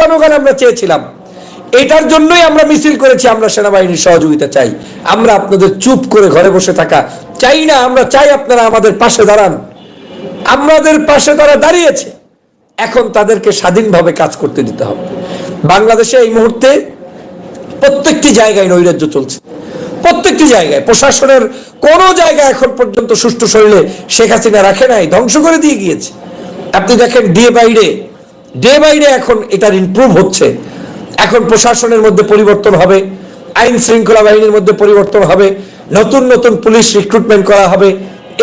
জনগণ আমরা চেয়েছিলাম। এটার জন্যই আমরা মিছিল করেছি, আমরা সেনাবাহিনীর সহযোগিতা চাই। আমরা আপনাদের চুপ করে ঘরে বসে থাকা চাই না, আমরা চাই আপনারা আমাদের পাশে দাঁড়ান। আমাদের পাশে তারা দাঁড়িয়েছে, এখন তাদেরকে স্বাধীনভাবে কাজ করতে দিতে হবে। বাংলাদেশে এই মুহূর্তে প্রত্যেকটি জায়গায় নৈরাজ্য চলছে, প্রত্যেকটি জায়গায়। প্রশাসনের কোন জায়গায় এখন পর্যন্ত সুষ্ঠু শরীরে শেখ হাসিনা রাখে নাই, ধ্বংস করে দিয়ে গিয়েছে। আপনি দেখেন ডে বাই ডে এখন এটার ইমপ্রুভ হচ্ছে। এখন প্রশাসনের মধ্যে পরিবর্তন হবে, আইন শৃঙ্খলা বাহিনীর মধ্যে পরিবর্তন হবে, নতুন নতুন পুলিশ রিক্রুটমেন্ট করা হবে,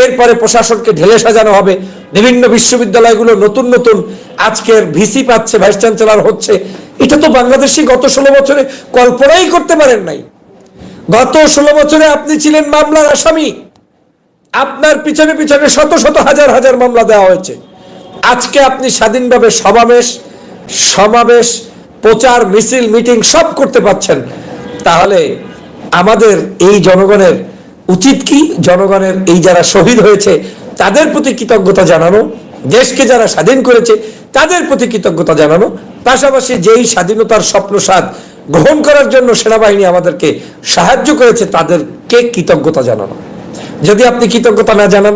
এরপরে প্রশাসনকে ঢেলে সাজানো হবে। বিভিন্ন বিশ্ববিদ্যালয়গুলো নতুন নতুন আজকের ভিসি পাচ্ছে, ভাইস চ্যান্সেলর হচ্ছে। এটা তো বাংলাদেশে গত 16 বছরে কল্পনাই করতে পারেন নাই। গত 16 বছরে আপনি ছিলেন মামলার আসামি, আপনার পিছনে পিছনে শত শত হাজার হাজার মামলা দেওয়া হয়েছে। আজকে আপনি স্বাধীনভাবে সমাবেশ, প্রচার, মিছিল, মিটিং সব করতে পাচ্ছেন। তাহলে আমাদের এই জনগণের উচিত কি? জনগণের এই যারা শহীদ হয়েছে তাদের প্রতি কৃতজ্ঞতা জানানো, দেশকে যারা স্বাধীন করেছে তাদের প্রতি কৃতজ্ঞতা জানানো, পাশাপাশি যেই স্বাধীনতার স্বপ্নসাদ গ্রহণ করার জন্য সেনাবাহিনী আমাদেরকে সাহায্য করেছে তাদেরকে কৃতজ্ঞতা জানানো। যদি আপনি কৃতজ্ঞতা না জানান,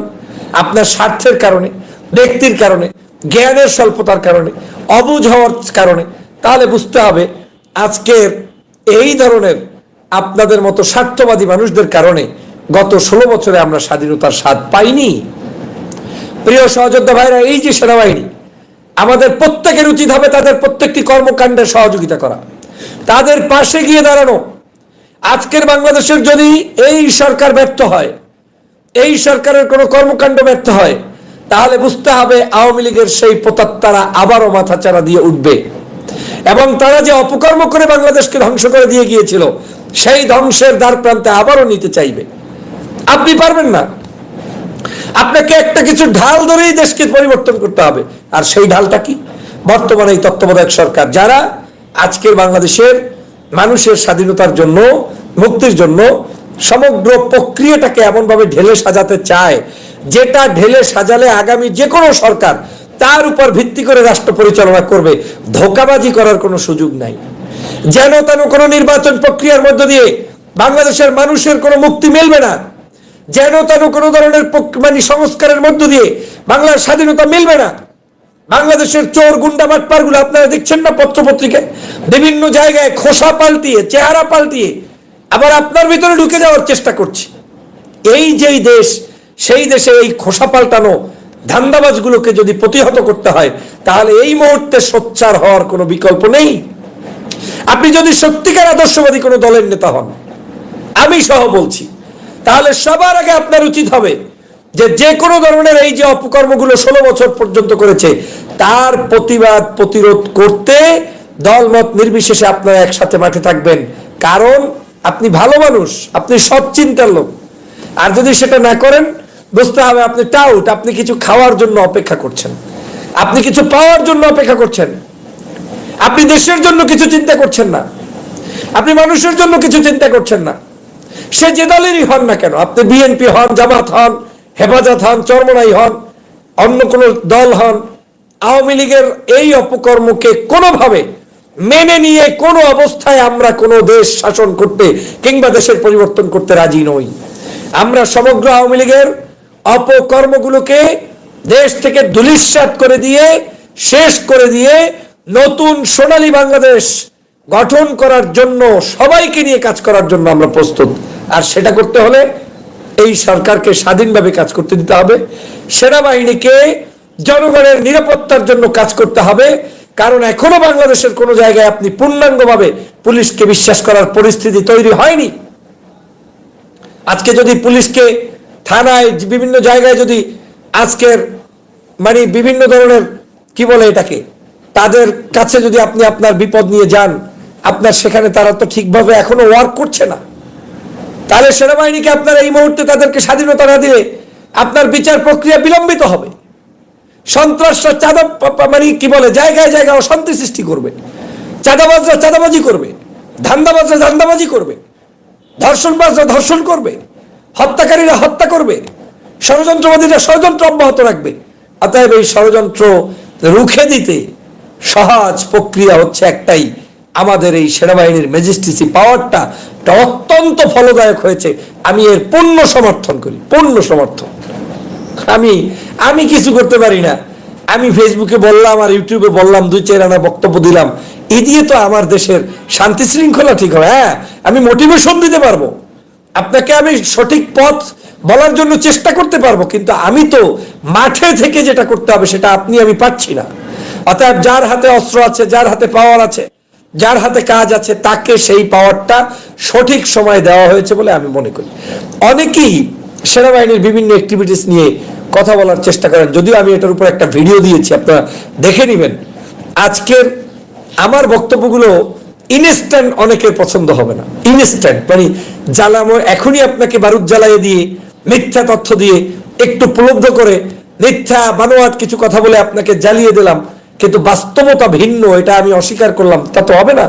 আপনার স্বার্থের কারণে, ব্যক্তির কারণে, জ্ঞানের স্বল্পতার কারণে, অবুঝ হওয়ার কারণে, তাহলে বুঝতে হবে আজকের এই ধরনের আপনাদের মতো স্বার্থবাদী মানুষদের কারণে গত 16 বছরে আমরা স্বাধীনতার স্বাদ পাইনি। প্রিয় সহযোদ্ধা ভাইরা, এই যে সেনাবাহিনী, আমাদের প্রত্যেকের উচিত হবে তাদের প্রত্যেকটি কর্মকাণ্ডে সহযোগিতা করা, তাদের পাশে গিয়ে দাঁড়ানো। আজকের বাংলাদেশের যদি এই সরকার ব্যর্থ হয়, এই সরকারের কোনো কর্মকাণ্ড ব্যর্থ হয়, তাহলে বুঝতে হবে আওয়ামী লীগের সেই প্রতাত্তারা আবারও মাথাচাড়া দিয়ে উঠবে এবং তারা যে অপকর্ম করে বাংলাদেশকে ধ্বংস করে দিয়ে গিয়েছিল সেই ধ্বংসের দ্বার প্রান্তে আবারও নিতে চাইবে। আপনি পারবেন না, আপনাকে একটা কিছু ঢাল ধরেই দেশকে পরিবর্তন করতে হবে। আর সেই ঢালটা কি? বর্তমানে এই তত্ত্বাবধায়ক সরকার, যারা আজকের বাংলাদেশের মানুষের স্বাধীনতার জন্য, মুক্তির জন্য সমগ্র প্রক্রিয়াটাকে এমনভাবে ঢেলে সাজাতে চায়, যেটা ঢেলে সাজালে আগামী যে কোনো সরকার তার উপর ভিত্তি করে রাষ্ট্র পরিচালনা করবে, ধোঁকাবাজি করার কোনো সুযোগ নাই। যেন তেন কোনো নির্বাচন প্রক্রিয়ার মধ্য দিয়ে বাংলাদেশের মানুষের কোনো মুক্তি মিলবে না, যেন তেন কোনো ধরনের সংস্কারের মধ্য দিয়ে বাংলার স্বাধীনতা মিলবে না। বাংলাদেশের চোর গুন্ডা বাটপারগুলো আপনারা দেখছেন না পত্রপত্রিকায়, বিভিন্ন জায়গায় খোসা পাল্টিয়ে, চেহারা পাল্টিয়ে আবার আপনার ভিতরে ঢুকে যাওয়ার চেষ্টা করছে। এই যেই দেশ, সেই দেশে এই খোসা পাল্টানো ধান্দাবাজগুলোকে যদি প্রতিহত করতে হয়, তাহলে এই মুহূর্তে সোচ্চার হওয়ার কোনো বিকল্প নেই। আপনি যদি সত্যিকার আদর্শবাদী কোনো দলের নেতা হন, আমি সহ বলছি, তাহলে সবার আগে আপনার উচিত হবে যে কোনো ধরনের এই যে অপকর্মগুলো 16 বছর পর্যন্ত করেছে তার প্রতিবাদ প্রতিরোধ করতে দলমত নির্বিশেষে আপনারা একসাথে মাঠে থাকবেন। কারণ আপনি ভালো মানুষ, আপনি সৎ চিন্তার লোক। আর যদি সেটা না করেন, বুঝতে হবে আপনি টাউট, আপনি কিছু খাওয়ার জন্য অপেক্ষা করছেন, আপনি কিছু পাওয়ার জন্য অপেক্ষা করছেন, আপনি দেশের জন্য কিছু চিন্তা করছেন না, আপনি মানুষের জন্য কিছু চিন্তা করছেন না। সে যে দলেরই হন না কেন, আপনি বিএনপি হন, জামাত হন, হেফাজত হন, চরমনাই হন, অন্য কোন দল হন, আওয়ামী লীগের এই অপকর্মকে কোনোভাবে মেনে নিয়ে কোনো অবস্থায় আমরা কোনো দেশ শাসন করতে কিংবা দেশের পরিবর্তন করতে রাজি নই। আমরা সমগ্র আওয়ামী লীগের অপকর্মগুলোকে দেশ থেকে ধূলিসাৎ করে দিয়ে, শেষ করে দিয়ে নতুন সোনালী বাংলাদেশ গঠন করার জন্য, সবাইকে নিয়ে কাজ করার জন্য আমরা প্রস্তুত। আর সেটা করতে হলে এই সরকারকে স্বাধীনভাবে কাজ করতে দিতে হবে, সেনাবাহিনীকে জনগণের নিরাপত্তার জন্য কাজ করতে হবে। কারণ এখনো বাংলাদেশের কোনো জায়গায় আপনি পূর্ণাঙ্গভাবে পুলিশকে বিশ্বাস করার পরিস্থিতি তৈরি হয়নি। আজকে যদি পুলিশকে থানায়, বিভিন্ন জায়গায় যদি আজকের বিভিন্ন ধরনের কি বলে এটাকে, তাদের কাছে যদি আপনি আপনার বিপদ নিয়ে যান, আপনার সেখানে তারা তো ঠিকভাবে এখনো ওয়ার্ক করছে না, তাহলে সেনাবাহিনীকে আপনার এই মুহূর্তে তাদেরকে স্বাধীনতা না দিলে আপনার বিচার প্রক্রিয়া বিলম্বিত হবে। সন্ত্রাসরা কি বলে, জায়গায় জায়গায় অশান্তি সৃষ্টি করবে, চাঁদাবাজরা চাঁদাবাজি করবে, ধান্দাবাজরা ধান্দাবাজি করবে, ধর্ষণবাজরা ধর্ষণ করবে, হত্যাকারীরা হত্যা করবে, ষড়যন্ত্রবাদীরা ষড়যন্ত্র অব্যাহত রাখবে। অতএব এই ষড়যন্ত্র রুখে দিতে সহজ প্রক্রিয়া হচ্ছে একটাই, আমাদের এই সেনাবাহিনীর ম্যাজিস্ট্রেসি পাওয়ারটা অত্যন্ত ফলদায়ক হয়েছে। আমি এর পূর্ণ সমর্থন করি, পূর্ণ সমর্থন। আমি কিছু করতে পারি না, আমি ফেসবুকে বললাম আর ইউটিউবে বললাম, 2-4 আনা বক্তব্য দিলাম, এই দিয়ে তো আমার দেশের শান্তি শৃঙ্খলা ঠিক হবে? হ্যাঁ, আমি মোটিভেশন দিতে পারবো, আপনাকে আমি সঠিক পথ বলার জন্য চেষ্টা করতে পারবো, কিন্তু আমি তো মাঠে থেকে যেটা করতে হবে সেটা আমি পাচ্ছি না। অতএব যার হাতে অস্ত্র আছে, যার হাতে পাওয়ার আছে, যার হাতে কাজ আছে, তাকে সেই পাওয়ারটা সঠিক সময় দেওয়া হয়েছে বলে আমি মনে করি। অনেকেই সেনাবাহিনীর বিভিন্ন অ্যাক্টিভিটিস নিয়ে কথা বলার চেষ্টা করেন, যদিও আমি এটার উপর একটা ভিডিও দিয়েছি, আপনারা দেখে নেবেন। আজকের আমার বক্তব্যগুলো ইনস্ট্যান্ট অনেকের পছন্দ হবে না। ইনস্ট্যান্ট মানে জ্বালামো, এখনই আপনাকে বারুদ জ্বালিয়ে দিয়ে, মিথ্যা তথ্য দিয়ে, একটু প্রলুব্ধ করে মিথ্যা বানোয়াট কিছু কথা বলে আপনাকে জ্বালিয়ে দিলাম, কিন্তু বাস্তবতা ভিন্ন, এটা আমি অস্বীকার করলাম, তা তো হবে না।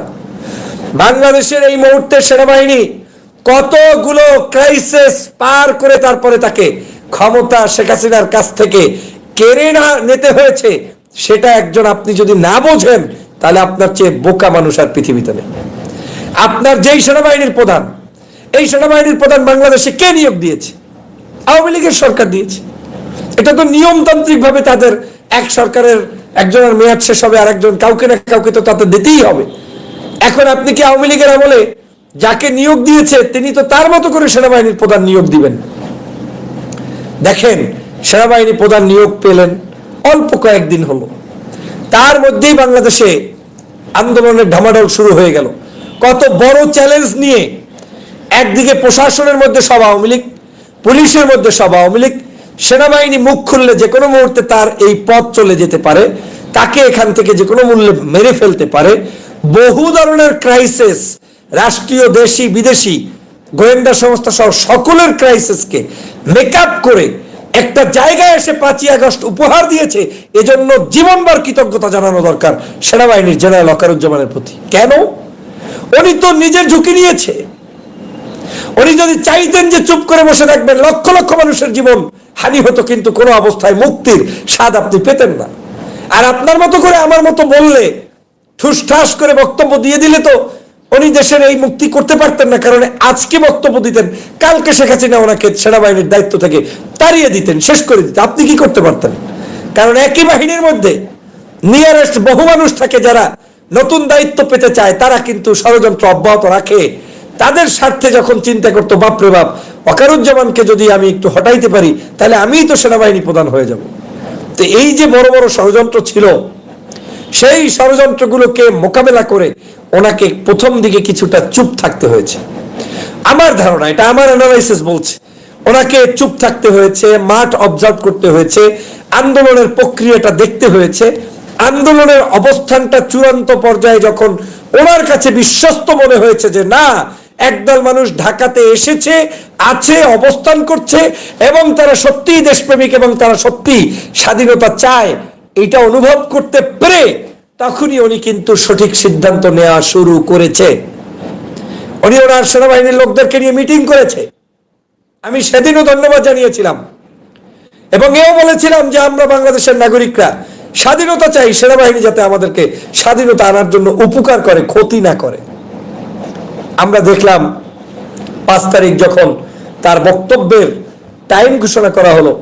বাংলাদেশের এই মুহূর্তে সেনাবাহিনী কতগুলো ক্রাইসিস পার করে তারপরে তাকে ক্ষমতা শেখ হাসিনার কাছ থেকে কেড়ে নিতে হয়েছে, সেটা একজন আপনি যদি না বোঝেন, তাহলে আপনার চেয়ে বোকা মানুষ আর পৃথিবীতে নেই। আপনার যেই সেনাবাহিনীর প্রধান, এই সেনাবাহিনীর প্রধান বাংলাদেশে কে নিয়োগ দিয়েছে? আওয়ামী লীগের সরকার দিয়েছে। এটা তো নিয়মতান্ত্রিক ভাবে তাদের এক সরকারের একজনের মেয়াদ শেষ হবে, আর একজন কাউকে না কাউকে তো তাতে দিতেই হবে। এখন আপনি কি আওয়ামী লীগের আমলে যাকে নিয়োগ দিয়েছে তিনি তো তার মতো করে সেনাবাহিনীর প্রধান নিয়োগ দিবেন? দেখেন, সেনাবাহিনী প্রধান নিয়োগ পেলেন অল্প কয়েকদিন হলো, তার মধ্যেই বাংলাদেশে আন্দোলনের ঢামাডোল শুরু হয়ে গেল। কত বড় চ্যালেঞ্জ নিয়ে, একদিকে প্রশাসনের মধ্যে সব আওয়ামী লীগ, পুলিশের মধ্যে সব আওয়ামী লীগ, সেনাবাহিনী মুখ খুললে যে কোনো মুহূর্তে তার এই পথ চলে যেতে পারে, তাকে এখান থেকে যে কোনো মূল্যে মেরে ফেলতে পারে। বহু ধরনের ক্রাইসিস, রাষ্ট্রীয়, দেশি, বিদেশি গোয়েন্দা সংস্থা সহ সকলের ক্রাইসিসকে মেকআপ করে একটা জায়গায় এসে 5ই আগস্ট উপহার দিয়েছে। এজন্য জীবনভর কৃতজ্ঞতা জানানো দরকার সেনাবাহিনীর জেনারেল ওয়াকারুজ্জামানের প্রতি। কেন? উনি তো নিজের ঝুঁকি নিয়েছে। উনি যদি চাইতেন যে চুপ করে বসে থাকবেন, লক্ষ লক্ষ মানুষের জীবন হানি হতো, কিন্তু কোনো অবস্থায় মুক্তির স্বাদ আপনি পেতেন না। আর আপনার মতো করে আমার মতো বললে, ঠুসঠাস করে বক্তব্য দিয়ে দিলে তো উনি দেশের এই মুক্তি করতে পারতেন না। কারণ আজকে বক্তব্য দিতেন, কালকে শেখ হাসিনা ওনাকে সেনাবাহিনীর দায়িত্ব থেকে তাড়িয়ে দিতেন, শেষ করে দিতেন। আপনি কি করতে পারতেন? কারণ একই বাহিনীর মধ্যে নিয়ারেস্ট বহু মানুষ থাকে, যারা নতুন দায়িত্ব পেতে চায়, তারা কিন্তু ষড়যন্ত্র অব্যাহত রাখে। তাদের স্বার্থে যখন চিন্তা করতো, বাপরে বাপ, ওয়াকারুজ্জামানকে যদি আমি একটু হটাইতে পারি, তাহলে আমিই তো সেনাবাহিনী প্রধান হয়ে যাব। তো এই যে বড় বড় ষড়যন্ত্র ছিল, সেই ষড়যন্ত্রগুলোকে মোকাবেলা করে ওনাকে প্রথম দিকে কিছুটা চুপ থাকতে হয়েছে। আমার ধারণা, এটা আমার অ্যানালাইসিস বলছে, ওনাকে চুপ থাকতে হয়েছে, মাঠ অবজার্ভ করতে হয়েছে, আন্দোলনের প্রক্রিয়াটা দেখতে হয়েছে। আন্দোলনের অবস্থানটা চূড়ান্ত পর্যায়ে যখন ওনার কাছে বিশ্বস্ত মনে হয়েছে যে না, একদল মানুষ ঢাকাতে এসেছে, আছে, অবস্থান করছে, এবং তারা সত্যিই দেশপ্রেমিক এবং তারা সত্যি স্বাধীনতা চায়, এটা অনুভব করতে পেরে তখনই উনি কিন্তু সঠিক সিদ্ধান্ত নেওয়া শুরু করেছে। উনি ওনার সেনাবাহিনীর লোকদেরকে নিয়ে মিটিং করেছে। আমি সেদিনও ধন্যবাদ জানিয়েছিলাম এবং এও বলেছিলাম যে আমরা বাংলাদেশের নাগরিকরা স্বাধীনতা চাই, সেনাবাহিনী যাতে আমাদেরকে স্বাধীনতা আনার জন্য উপকার করে, ক্ষতি না করে। আমরা দেখলাম 5 তারিখ যখন তার বক্তব্যের টাইম ঘোষণা করা হলো,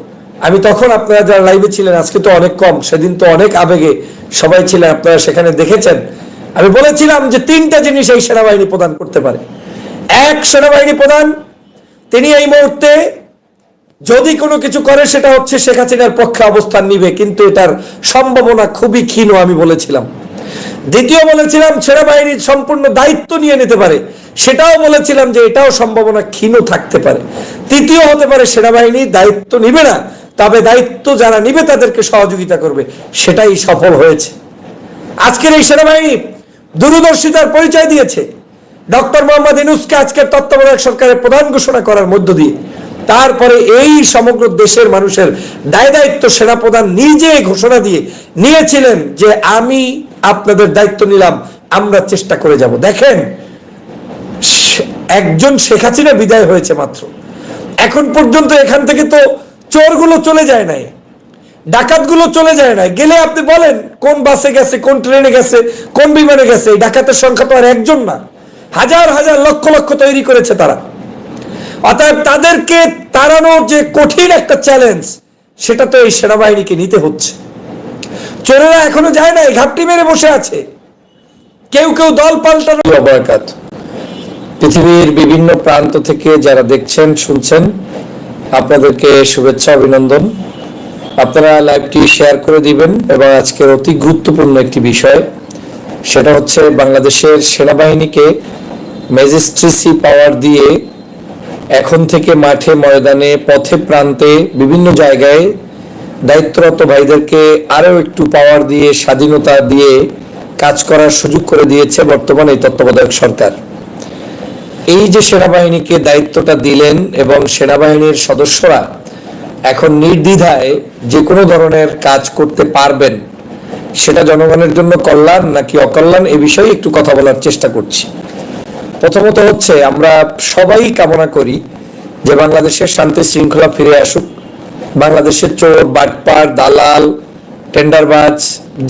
আমি তখন, আপনারা যারা লাইভে ছিলেন, আজকে তো অনেক কম, সেদিন তো অনেক আবেগে সবাই ছিলেন, আপনারা সেখানে দেখেছেন, আমি বলেছিলাম যে 3টা জিনিস এই সেনাবাহিনী প্রদান করতে পারে। এক, সেনাবাহিনী প্রধান তিনি এই মুহূর্তে যদি কোনো কিছু করে সেটা হচ্ছে শেখ হাসিনার পক্ষে অবস্থান নিবে, কিন্তু এটার সম্ভাবনা খুবই ক্ষীণ, আমি বলেছিলাম। দ্বিতীয় বলেছিলাম সেনাবাহিনীর সম্পূর্ণ দায়িত্ব নিয়ে নিতে পারে, সেটাও বলেছিলাম যে এটাও সম্ভাবনা ক্ষীণ থাকতে পারে। তৃতীয় হতে পারে সেনাবাহিনী দায়িত্ব নিবে না, তবে দায়িত্ব যারা নিবে তাদেরকে সহযোগিতা করবে, সেটাই সফল হয়েছে। আজকের এই সেনাবাহিনী দূরদর্শিতার পরিচয় দিয়েছে। ডক্টর মোহাম্মদ ইউনূসকে আজকের তত্ত্বাবধায়ক সরকারের প্রধান ঘোষণা করার মধ্য দিয়ে তারপরে এই সমগ্র দেশের মানুষের দায় দায়িত্ব সেনাপ্রধান নিজে ঘোষণা দিয়ে নিয়েছিলেন যে আমি আপনাদের দায়িত্ব নিলাম, আমরা চেষ্টা করে যাব। দেখেন, একজন শেখ হাসিনা বিদায় হয়েছে মাত্র, এখন পর্যন্ত এখান থেকে তো চোরগুলো চলে যায় নাই। ডাকাতগুলো চলে যায় না, গেলে আপনি বলেন কোন বাসে গেছে, কোন ট্রেনে গেছে, কোন বিমানে গেছে। এই ডাকাতের সংখ্যা তো আর একজন না, হাজার হাজার লক্ষ লক্ষ তৈরি করেছে তারা। অতএব তাদেরকে তাড়ানোর যে কঠিন একটা চ্যালেঞ্জ, সেটা তো এই সেনাবাহিনীকে নিতে হচ্ছে। চোরেরা এখনো যায় না, ঘাপটি মেরে বসে আছে, কেউ কেউ দল পাল্টানো। পৃথিবীর বিভিন্ন প্রান্ত থেকে যারা দেখছেন শুনছেন, আপনাদেরকে শুভেচ্ছা অভিনন্দন। আপনারা লাইভটি শেয়ার করে দিবেন। এবং আজকের অতি গুরুত্বপূর্ণ একটি বিষয়, সেটা হচ্ছে বাংলাদেশের সেনাবাহিনীকে ম্যাজিস্ট্রেসি পাওয়ার দিয়ে এখন থেকে মাঠে ময়দানে পথে প্রান্তে বিভিন্ন জায়গায় দায়িত্বরত ভাইদেরকে আরো একটু পাওয়ার দিয়ে স্বাধীনতা দিয়ে কাজ করার সুযোগ করে দিয়েছে বর্তমান এই তত্ত্বাবধায়ক সরকার। এই যে সেনাবাহিনীকে দায়িত্বটা দিলেন এবং সেনাবাহিনীর সদস্যরা এখন নির্দ্বিধায় যে কোনো ধরনের কাজ করতে পারবেন, সেটা জনগণের জন্য কল্যাণ নাকি অকল্যাণ, এ বিষয়ে একটু কথা বলার চেষ্টা করছি। প্রথমত হচ্ছে, আমরা সবাই কামনা করি যে বাংলাদেশের শান্তি শৃঙ্খলা ফিরে আসুক। বাংলাদেশের চোর, বাটপার, দালাল, টেন্ডারবাজ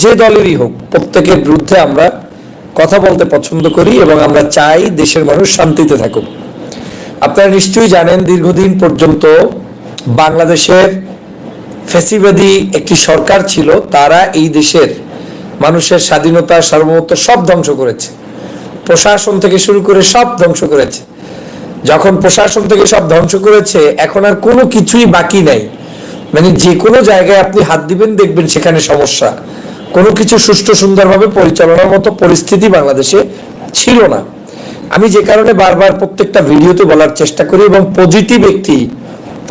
যে দলেরই হোক, প্রত্যেকের বিরুদ্ধে আমরা কথা বলতে পছন্দ করি এবং আমরা চাই দেশের মানুষ শান্তিতে থাকুক। আপনারা নিশ্চয়ই জানেন, দীর্ঘদিন পর্যন্ত বাংলাদেশের ফ্যাসিবাদী একটি সরকার ছিল, তারা এই দেশের মানুষের স্বাধীনতা, সার্বভৌমত্ব সব ধ্বংস করেছে। প্রশাসন থেকে শুরু করে সব ধ্বংস করেছে। যখন প্রশাসন থেকে সব ধ্বংস করেছে, এখন আর কোনো কিছুই বাকি নাই। মানে যে কোনো জায়গায় আপনি হাত দিবেন, দেখবেন সেখানে সমস্যা। কোনো কিছু সুষ্ঠু সুন্দরভাবে পরিচালনার মতো পরিস্থিতি বাংলাদেশে ছিল না। আমি যে কারণে বারবার প্রত্যেকটা ভিডিওতে বলার চেষ্টা করি এবং পজিটিভ একটি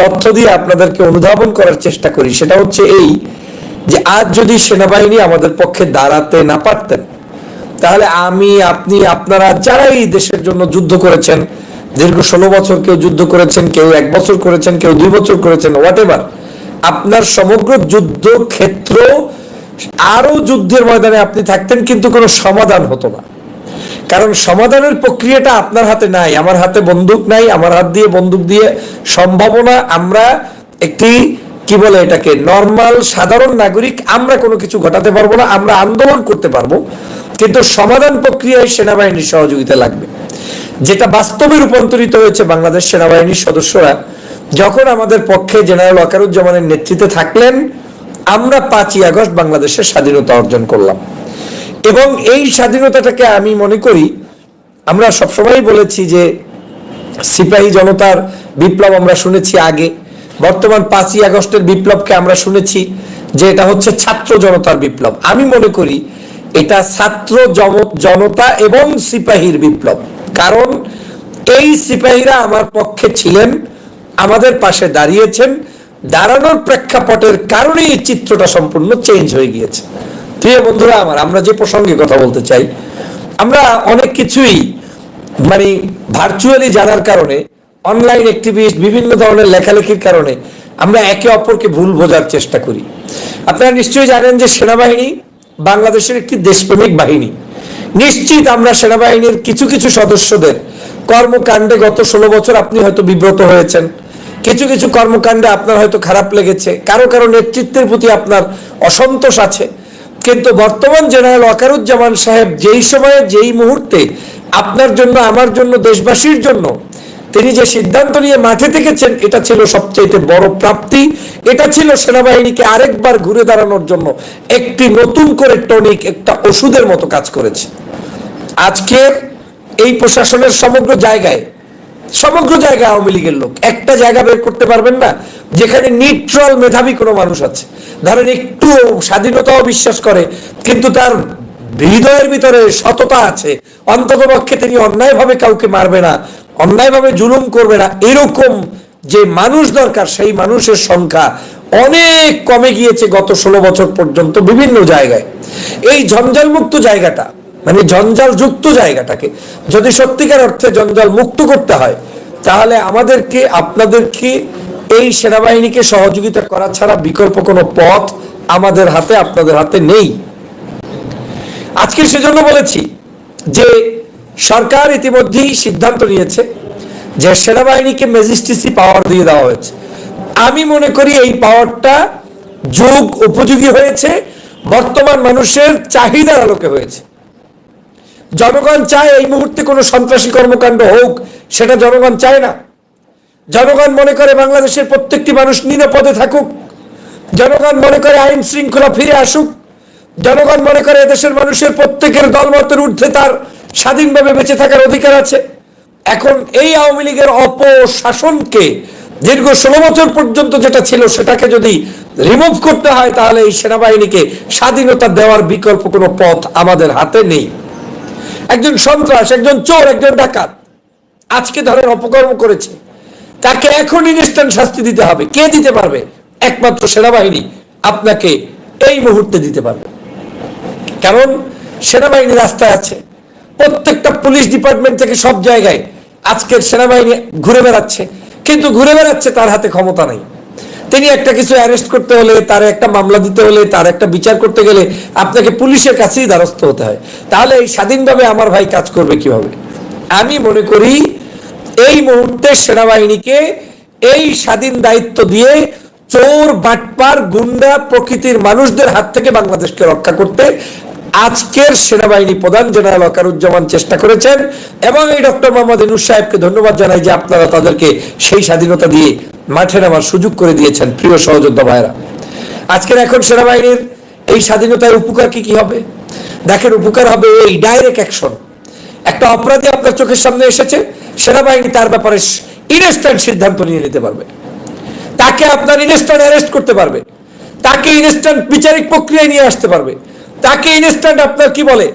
তথ্য দিয়ে আপনাদেরকে অনুধাবন করার চেষ্টা করি, সেটা হচ্ছে এই যে আজ যদি সেনাবাহিনী আমাদের পক্ষে দাঁড়াতে না পারতেন, তাহলে আমি, আপনি, আপনারা যারা এই দেশের জন্য যুদ্ধ করেছেন, দীর্ঘ 16 বছর কেউ যুদ্ধ করেছেন, কেউ 1 বছর করেছেন, কেউ 2 বছর করেছেন, হোয়াট এভার, আপনার সমগ্র যুদ্ধ ক্ষেত্র আরো যুদ্ধের ময়দানে আপনি থাকতেন, কিন্তু কোনো সমাধান হতো না। কারণ সমাধানের প্রক্রিয়াটা আপনার হাতে নাই, আমার হাতে বন্দুক নাই, আমার হাত দিয়ে বন্দুক দিয়ে সম্ভাবনা, আমরা একটি কি বলে এটাকে, নর্মাল সাধারণ নাগরিক, আমরা কোনো কিছু ঘটাতে পারবো না। আমরা আন্দোলন করতে পারবো, কিন্তু সমাধান প্রক্রিয়ায় সেনাবাহিনীর সহযোগিতা লাগবে, যেটা বাস্তবে রূপান্তরিত হয়েছে। বাংলাদেশ সেনাবাহিনীর সদস্যরা যখন আমাদের পক্ষে জেনারেল ওয়াকারুজ্জামানের নেতৃত্বে থাকলেন, আমরা 5ই আগস্ট বাংলাদেশের স্বাধীনতা অর্জন করলাম। এবং এই স্বাধীনতাটাকে আমি মনে করি, আমরা সবসময় বলেছি যে সিপাহী জনতার বিপ্লব আমরা শুনেছি আগে, বর্তমান 5ই আগস্টের বিপ্লবকে আমরা শুনেছি যে এটা হচ্ছে ছাত্র জনতার বিপ্লব। আমি মনে করি এটা ছাত্র জনতা এবং সিপাহীর বিপ্লব। কারণ এই সিপাহীরা আমার পক্ষে ছিলেন, আমাদের পাশে দাঁড়িয়েছেন, দাঁড়ানোর প্রেক্ষাপটের কারণে এই চিত্রটা সম্পূর্ণ চেঞ্জ হয়ে গিয়েছে। প্রিয় বন্ধুরা আমার, আমরা যে প্রসঙ্গে কথা বলতে চাই, আমরা অনেক কিছুই মানে ভার্চুয়ালি জানার কারণে, অনলাইন অ্যাক্টিভিস্ট, বিভিন্ন ধরনের লেখালেখির কারণে আমরা একে অপরকে ভুল বোঝার চেষ্টা করি। আপনারা নিশ্চয়ই জানেন যে সেনাবাহিনী বাংলাদেশের একটি দেশপ্রেমিক বাহিনী। নিশ্চিত আমরা সেনাবাহিনীর কিছু কিছু সদস্যদের কর্মকাণ্ডে গত 16 বছর আপনি হয়তো বিব্রত হয়েছেন, কিছু কিছু কর্মকাণ্ডে আপনার হয়তো খারাপ লেগেছে, কারো কারো নেতৃত্বের প্রতি আপনার অসন্তোষ আছে। কিন্তু বর্তমান জেনারেল ওয়াকারুজ্জামান সাহেব যেই সময়ে, যেই মুহূর্তে আপনার জন্য, আমার জন্য, দেশবাসীর জন্য তিনি যে সিদ্ধান্ত নিয়ে মাঠে থেকেছেন, এটা ছিল সবচেয়ে বড় প্রাপ্তি। এটা ছিল সেনাবাহিনীকে আরেকবার ঘুরে দাঁড়ানোর জন্য একটি নতুন করে টনিক, একটা ওষুধের মতো কাজ করেছে। আজকের এই প্রশাসনের সমগ্র জায়গায় আওয়ামী লীগের লোক, একটা জায়গা বের করতে পারবেন না যেখানে নিউট্রাল মেধাবী কোনো মানুষ আছে, ধরেন একটু স্বাধীনতাও বিশ্বাস করে, কিন্তু তার হৃদয়ের ভিতরে সততা আছে, অন্ততপক্ষে তিনি অন্যায়ভাবে কাউকে মারবে না, অন্যায়ভাবে জুলুম করবে না, এরকম যে মানুষ দরকার, সেই মানুষের সংখ্যা অনেক কমে গিয়েছে গত 16 বছর পর্যন্ত বিভিন্ন জায়গায়। এই জঞ্জাল মুক্ত জায়গাটা, মানে জঞ্জাল যুক্ত জায়গাটাকে যদি সত্যিকার অর্থে জঞ্জাল মুক্ত করতে হয়, তাহলে আমাদেরকে, আপনাদেরকে এই সেনাবাহিনীকে সহযোগিতা করা ছাড়া বিকল্প কোনো পথ আমাদের হাতে, আপনাদের হাতে নেই। আজকে সেজন্য বলেছি যে সরকার ইতিমধ্যেই সিদ্ধান্ত নিয়েছে যে সেনাবাহিনীকে ম্যাজিস্ট্রেসি পাওয়ার দিয়ে দেওয়া হয়েছে। আমি মনে করি এই পাওয়ারটা যুগ উপযোগী হয়েছে, বর্তমান মানুষের চাহিদার আলোকে হয়েছে। জনগণ চায় এই মুহূর্তে কোনো সন্ত্রাসী কর্মকাণ্ড হোক, সেটা জনগণ চায় না। জনগণ মনে করে বাংলাদেশের প্রত্যেকটি মানুষ নিরাপদে থাকুক, জনগণ মনে করে আইন শৃঙ্খলা ফিরে আসুক, জনগণ মনে করে এদেশের মানুষের প্রত্যেকের দলমতের ঊর্ধ্বে তার স্বাধীনভাবে বেঁচে থাকার অধিকার আছে। এখন এই আওয়ামী লীগের অপশাসনকে দীর্ঘ 16 বছর পর্যন্ত যেটা ছিল সেটাকে যদি রিমুভ করতে হয়, তাহলে এই সেনাবাহিনীকে স্বাধীনতা দেওয়ার বিকল্প কোনো পথ আমাদের হাতে নেই। একজন সন্ত্রাস, একজন চোর, একজন ডাকাত আজকে ধরেন অপকর্ম করেছে, তাকে এখন ইনস্ট্যান্ট শাস্তি দিতে হবে। কে দিতে পারবে? একমাত্র সেনাবাহিনী আপনাকে এই মুহূর্তে দিতে পারবে। কারণ সেনাবাহিনী রাস্তায় আছে, প্রত্যেকটা পুলিশ ডিপার্টমেন্ট থেকে সব জায়গায় আজকের সেনাবাহিনী ঘুরে বেড়াচ্ছে, কিন্তু ঘুরে বেড়াচ্ছে, তার হাতে ক্ষমতা নাই। তিনি একটা কিছু অ্যারেস্ট করতে হলে, তার একটা মামলা দিতে হলে, তার একটা বিচার করতে গেলে আপনাকে পুলিশের কাছেই দ্বারস্থ হতে হয়। তাহলে এই স্বাধীনভাবে আমার ভাই কাজ করবে কিভাবে? আমি মনে করি এই মুহূর্তে সেনাবাহিনীকে এই স্বাধীন দায়িত্ব দিয়ে চোর, বাটপার, গুন্ডা প্রকৃতির মানুষদের হাত থেকে বাংলাদেশকে রক্ষা করতে আজকের সেনাবাহিনী প্রধান জেনারেল ওয়াকারুজ্জামান চেষ্টা করেছেন, এবং এই ডক্টর মোহাম্মদ ইউনূস সাহেবকে ধন্যবাদ জানাই যে আপনারা তাদেরকে সেই স্বাধীনতা দিয়ে মাঠে নামার সুযোগ করে দিয়েছেন। প্রিয় সহযোদ্ধা ভাইরা, আজকের এখন সেনাবাহিনীর এই স্বাধীনতার উপকার কি কি হবে দেখেন। উপকার হবে এই ডাইরেক্ট অ্যাকশন। একটা অপরাধী আপনার চোখের সামনে এসেছে, সেনাবাহিনী তার ব্যাপারে ইনস্ট্যান্ট সিদ্ধান্ত নিয়ে নিতে পারবে, তাকে আপনার ইনস্ট্যান্ট অ্যারেস্ট করতে পারবে, তাকে ইনস্ট্যান্ট বিচারিক প্রক্রিয়ায় নিয়ে আসতে পারবে, তাকে ইনস্ট্যান্ট আপনার কি বলে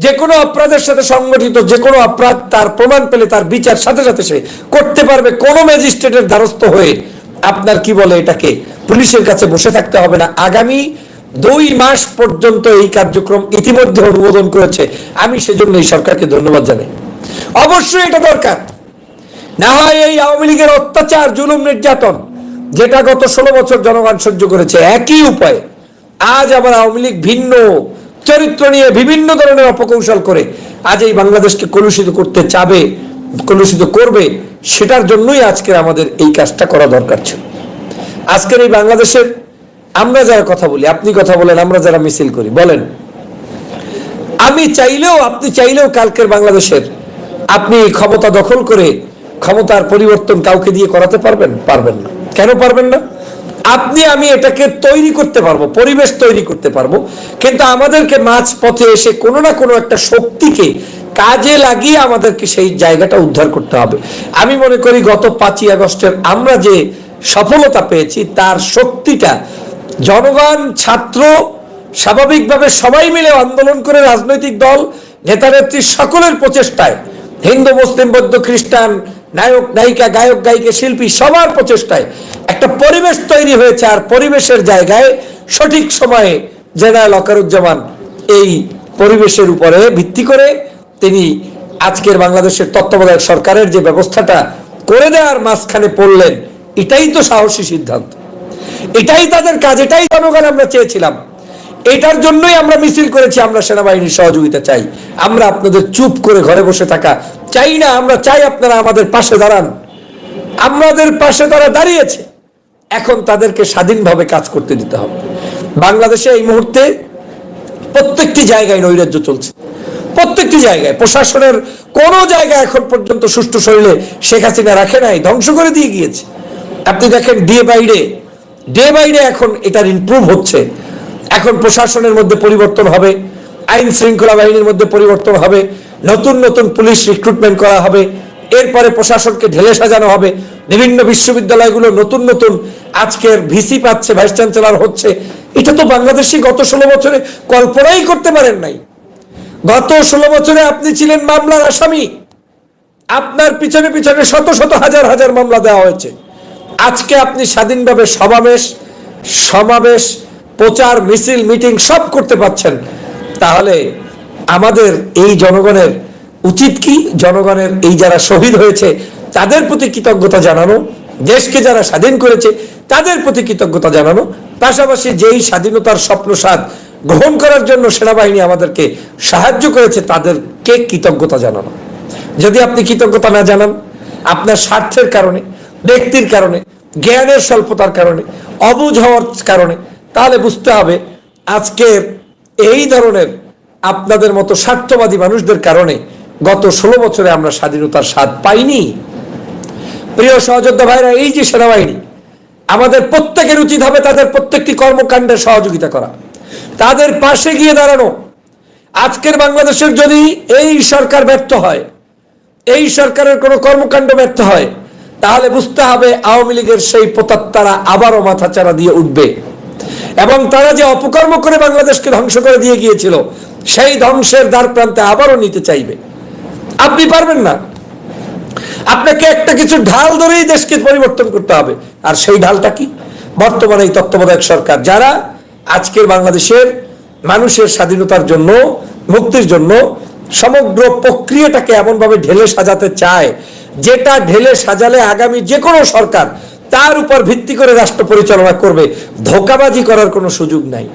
যে কোনো অপরাধের সাথে সংগঠিত যে কোনো অপরাধ তার প্রমাণ পেলে তার বিচার সাথে সাথে সে করতে পারবে। কোনো ম্যাজিস্ট্রেটের দ্বারস্থ হয়ে আপনার কি বলে এটাকে পুলিশের কাছে বসে থাকতে হবে না। আগামী 2 মাস পর্যন্ত এই কার্যক্রম ইতিমধ্যে অনুমোদন করেছে, আমি সেজন্য এই সরকারকে ধন্যবাদ জানাই। অবশ্যই এটা দরকার, না হয় এই আওয়ামী লীগের অত্যাচার, জুলুম, নির্যাতন যেটা গত 16 বছর জনগণ সহ্য করেছে, একই উপায়ে আজ আবার আওয়ামী লীগ ভিন্ন চরিত্র নিয়ে বিভিন্ন ধরনের অপকৌশল করে আজ এই বাংলাদেশকে কলুষিত করতে চাবে, কলুষিত করবে। সেটার জন্যই আজকের আমাদের এই কাজটা করা দরকার ছিল। আজকের এই বাংলাদেশের আমরা যারা কথা বলি, আপনি কথা বলেন, আমরা যারা মিছিল করি, বলেন আমি চাইলেও, আপনি চাইলেও কালকের বাংলাদেশের আপনি ক্ষমতা দখল করে ক্ষমতার পরিবর্তন কাউকে দিয়ে করাতে পারবেন? পারবেন না। কেন পারবেন না? আপনি আমি এটাকে তৈরি করতে পারবো, পরিবেশ তৈরি করতে পারবো, কিন্তু আমাদেরকে মাঝ পথে এসে কোনো না কোনো একটা শক্তিকে কাজে লাগিয়ে আমাদেরকে সেই জায়গাটা উদ্ধার করতে হবে। আমি মনে করি গত 5ই আগস্টের আমরা যে সফলতা পেয়েছি তার শক্তিটা জনগণ, ছাত্র, স্বাভাবিকভাবে সবাই মিলে আন্দোলন করে, রাজনৈতিক দল, নেতা নেত্রী সকলের প্রচেষ্টায়, হিন্দু, মুসলিম, বৌদ্ধ, খ্রিস্টান, নায়ক, নায়িকা, গায়ক, গায়িকা, শিল্পী সবার প্রচেষ্টায় একটা পরিবেশ তৈরি হয়েছে। আর পরিবেশের জায়গায় সঠিক সময়ে জেনারেল ওয়াকারুজ্জামান এই পরিবেশের উপরে ভিত্তি করে তিনি আজকের বাংলাদেশের তত্ত্বাবধায়ক সরকারের যে ব্যবস্থাটা করে দেওয়ার মাঝখানে পড়লেন, এটাই তো সাহসী সিদ্ধান্ত, এটাই তাদের কাজ, এটাই জনগণ আমরা চেয়েছিলাম। এটার জন্যই আমরা মিছিল করেছি। আমরা সেনাবাহিনীর সহযোগিতা চাই, আমরা আপনাদের চুপ করে ঘরে বসে থাকা চাই না। আমরা চাই আপনারা আমাদের পাশে দাঁড়ান। আমাদের পাশে তারা দাঁড়িয়েছে, এখন তাদেরকে স্বাধীনভাবে কাজ করতে দিতে হবে। বাংলাদেশে এই মুহূর্তে প্রত্যেকটি জায়গায় নৈরাজ্য চলছে, প্রত্যেকটি জায়গায় প্রশাসনের কোনো জায়গায় এখন পর্যন্ত সুষ্ঠু শরীরে শেখ হাসিনা রাখে নাই, ধ্বংস করে দিয়ে গিয়েছে। আপনি দেখেন ডে বাই ডে এখন এটার ইমপ্রুভ হচ্ছে। এখন প্রশাসনের মধ্যে পরিবর্তন হবে, আইন শৃঙ্খলা বাহিনীর মধ্যে পরিবর্তন হবে, নতুন নতুন পুলিশ রিক্রুটমেন্ট করা হবে, এরপরে প্রশাসনকে ঢেলে সাজানো হবে। বিভিন্ন বিশ্ববিদ্যালয়গুলো নতুন নতুন আজকের ভিসি পাচ্ছে, ভাইস চ্যান্সেলর হচ্ছে। এটা তো বাংলাদেশে গত 16 বছরে কল্পনাই করতে পারেন নাই। গত 16 বছরে আপনি ছিলেন মামলার আসামি, আপনার পিছনে পিছনে শত শত হাজার হাজার মামলা দেওয়া হয়েছে। আজকে আপনি স্বাধীনভাবে সমাবেশ, প্রচার, মিছিল, মিটিং সব করতে পারছেন। তাহলে আমাদের এই জনগণের উচিত কি? জনগণের এই যারা শহীদ হয়েছে তাদের প্রতি কৃতজ্ঞতা জানানো, দেশকে যারা স্বাধীন করেছে তাদের প্রতি কৃতজ্ঞতা জানানো, পাশাপাশি যেই স্বাধীনতার স্বপ্নসাদ গ্রহণ করার জন্য সেনাবাহিনী আমাদেরকে সাহায্য করেছে তাদেরকে কৃতজ্ঞতা জানানো। যদি আপনি কৃতজ্ঞতা না জানান, আপনার স্বার্থের কারণে, ব্যক্তির কারণে, জ্ঞানের স্বল্পতার কারণে, অবুঝ হওয়ার কারণে, তাহলে বুঝতে হবে আজকের এই ধরনের আপনাদের মতো স্বার্থবাদী মানুষদের কারণে গত 16 বছরে আমরা স্বাধীনতার স্বাদ পাইনি। প্রিয় সহযোদ্ধা ভাইরা, এই যে সেনাবাহিনী, আমাদের প্রত্যেকের উচিত হবে তাদের প্রত্যেকটি কর্মকাণ্ডে সহযোগিতা করা, তাদের পাশে গিয়ে দাঁড়ানো। আজকের বাংলাদেশের যদি এই সরকার ব্যর্থ হয়, এই সরকারের কোনো কর্মকাণ্ড ব্যর্থ হয়, তাহলে বুঝতে হবে আওয়ামী লীগের সেই প্রতাত্তারা আবারও মাথাচাড়া দিয়ে উঠবে এবং তারা যে অপকর্ম করে বাংলাদেশকে ধ্বংস করে দিয়ে গিয়েছিল সেই ধ্বংসের দ্বার প্রান্তে আবারও নিতে চাইবে। আপনি পারবেন না। আপনাকে একটা কিছু ঢাল ধরেই দেশকে পরিবর্তন করতে হবে। আর সেই ঢালটা কি? বর্তমানে এই তত্ত্বাবধায়ক সরকার, যারা আজকের বাংলাদেশের মানুষের স্বাধীনতার জন্য, মুক্তির জন্য সমগ্র প্রক্রিয়াটাকে এমনভাবে ঢেলে সাজাতে চায়, যেটা ঢেলে সাজালে আগামী যে কোনো সরকার তার উপর ভিত্তি করে রাষ্ট্র পরিচালনা করবে। ধোঁকাবাজি করার কোনো সুযোগ নাই।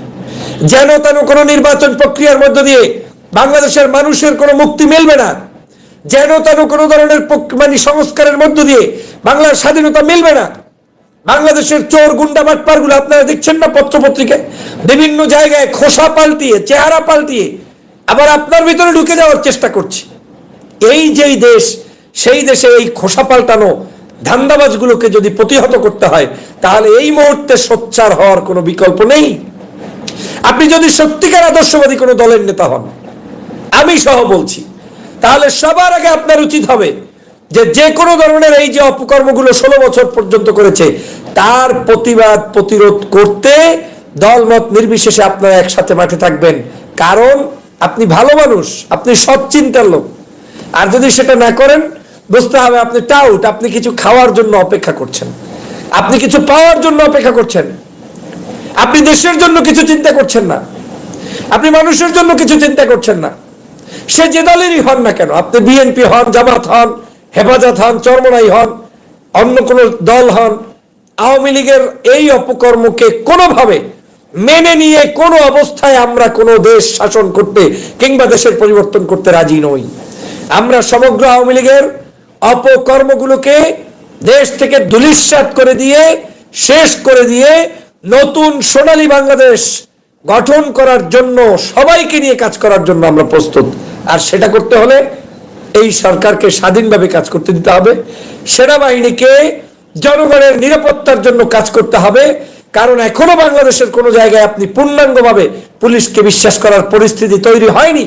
যেন তেন কোনো নির্বাচন প্রক্রিয়ার মধ্য দিয়ে বাংলাদেশের মানুষের কোনো মুক্তি মিলবে না। যেন তেন কোনো ধরনের সংস্কারের মধ্য দিয়ে বাংলার স্বাধীনতা মিলবে না। বাংলাদেশের চোর গুন্ডা বাটপারগুলো আপনারা দেখছেন না পত্রপত্রিকায়, বিভিন্ন জায়গায় খোসা পাল্টিয়ে, চেহারা পাল্টিয়ে আবার আপনার ভিতরে ঢুকে যাওয়ার চেষ্টা করছে। এই যেই দেশ, সেই দেশে এই খোসা পাল্টানো ধান্দাবাজগুলোকে যদি প্রতিহত করতে হয়, তাহলে এই মুহূর্তে সোচ্চার হওয়ার কোনো বিকল্প নেই। আপনি যদি সত্যিকার আদর্শবাদী কোনো দলের নেতা হন, আমি সহ বলছি, তাহলে সবার আগে আপনার উচিত হবে যে কোনো ধরনের এই যে অপকর্মগুলো 16 বছর পর্যন্ত করেছে, তার প্রতিবাদ প্রতিরোধ করতে দলমত নির্বিশেষে আপনারা একসাথে মাঠে থাকবেন। কারণ আপনি ভালো মানুষ, আপনি সৎ চিন্তার লোক। আর যদি সেটা না করেন, বুঝতে হবে আপনি টাউট, আপনি কিছু খাওয়ার জন্য অপেক্ষা করছেন, আপনি কিছু পাওয়ার জন্য অপেক্ষা করছেন, আপনি দেশের জন্য কিছু চিন্তা করছেন না, আপনি মানুষের জন্য কিছু চিন্তা করছেন না। সে যে দলেরই হন না কেন, আপনি বিএনপি হন, জামাত হন, হেফাজত হন, চরমনাই হন, অন্য কোনো দল হন, আওয়ামী লীগের এই অপকর্মকে কোনোভাবে মেনে নিয়ে কোনো অবস্থায় আমরা কোনো দেশ শাসন করতে কিংবা দেশের পরিবর্তন করতে রাজি নই। আমরা সমগ্র আওয়ামী লীগের অপকর্মগুলোকে দেশ থেকে ধূলিসাৎ করে দিয়ে, শেষ করে দিয়ে নতুন সোনালী বাংলাদেশ গঠন করার জন্য, সবাইকে নিয়ে কাজ করার জন্য আমরা প্রস্তুত। আর সেটা করতে হলে এই সরকারকে স্বাধীনভাবে কাজ করতে দিতে হবে, সেনাবাহিনীকে জনগণের নিরাপত্তার জন্য কাজ করতে হবে। কারণ এখনো বাংলাদেশের কোনো জায়গায় আপনি পূর্ণাঙ্গভাবে পুলিশকে বিশ্বাস করার পরিস্থিতি তৈরি হয়নি।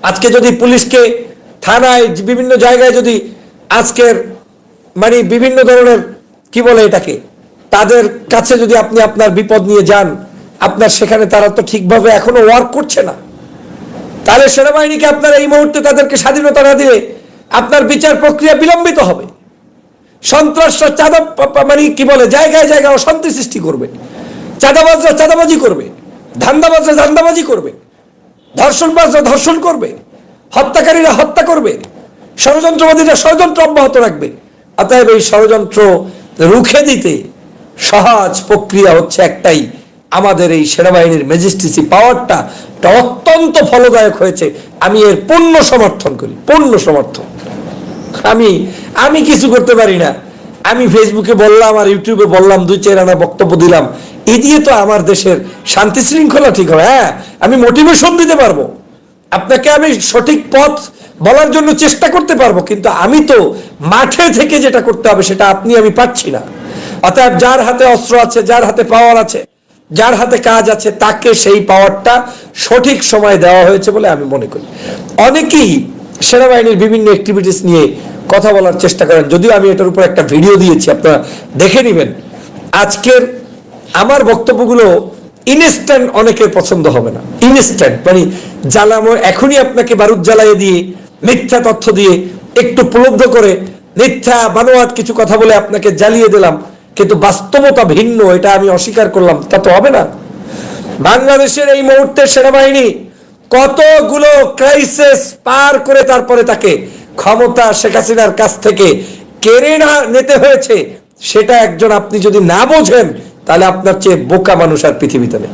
আজকে যদি পুলিশকে থানায়, বিভিন্ন জায়গায় যদি আজকের বিভিন্ন ধরনের কি বলে এটাকে, তাদের কাছে যদি আপনি আপনার বিপদ নিয়ে যান, আপনার সেখানে তারা তো ঠিকভাবে এখনো ওয়ার্ক করছে না, তাহলে সেনাবাহিনীকে আপনার এই মুহূর্তে তাদেরকে স্বাধীনতা না দিলে আপনার বিচার প্রক্রিয়া বিলম্বিত হবে। সন্ত্রাসরা চাঁদা কি বলে, জায়গায় জায়গায় অশান্তি সৃষ্টি করবে, চাঁদাবাজরা চাঁদাবাজি করবে, ধান্দাবাজরা ধান্দাবাজি করবে, ধর্ষণবাজরা ধর্ষণ করবে, হত্যাকারীরা হত্যা করবে, ষড়যন্ত্রবাদীরা ষড়যন্ত্র অব্যাহত রাখবে। অতএব এই ষড়যন্ত্র রুখে দিতে সহজ প্রক্রিয়া হচ্ছে একটাই, আমাদের এই সেনাবাহিনীর ম্যাজিস্ট্রেসি পাওয়ারটা অত্যন্ত ফলদায়ক হয়েছে। আমি এর পূর্ণ সমর্থন করি, পূর্ণ সমর্থন। আমি কিছু করতে পারি না, আমি ফেসবুকে বললাম আর ইউটিউবে বললাম, 2-4 আনা বক্তব্য দিলাম, এ দিয়ে তো আমার দেশের শান্তি শৃঙ্খলা ঠিক হবে? হ্যাঁ, আমি মোটিভেশন দিতে পারবো আপনাকে, আমি সঠিক পথ বলার জন্য চেষ্টা করতে পারবো, কিন্তু আমি তো মাঠে থেকে যেটা করতে হবে সেটা আমি পাচ্ছি না। অতএব যার হাতে অস্ত্র আছে, যার হাতে পাওয়ার আছে, যার হাতে কাজ আছে, তাকে সেই পাওয়ারটা সঠিক সময় দেওয়া হয়েছে বলে আমি মনে করি। অনেকেই সেনাবাহিনীর বিভিন্ন অ্যাক্টিভিটিস নিয়ে কথা বলার চেষ্টা করেন, যদিও আমি এটার উপর একটা ভিডিও দিয়েছি, আপনারা দেখে নেবেন। আজকের আমার বক্তব্যগুলো ইনস্ট্যান্ট অনেকের পছন্দ হবে না। ইনস্ট্যান্ট জ্বালামো, এখনই আপনাকে বারুদ জ্বালিয়ে দিয়ে, মিথ্যা তথ্য দিয়ে, একটু প্রলুব্ধ করে মিথ্যা বানোয়াট কিছু কথা বলে আপনাকে জ্বালিয়ে দিলাম, কিন্তু বাস্তবতা ভিন্ন, এটা আমি অস্বীকার করলাম, তা তো হবে না। বাংলাদেশের এই মুহূর্তে সেনাবাহিনী কতগুলো ক্রাইসিস পার করে তারপরে তাকে ক্ষমতা শেখ হাসিনার কাছ থেকে কেড়ে নিতে হয়েছে, সেটা একজন আপনি যদি না বোঝেন, তাহলে আপনার চেয়ে বোকা মানুষ আর পৃথিবীতে নেই।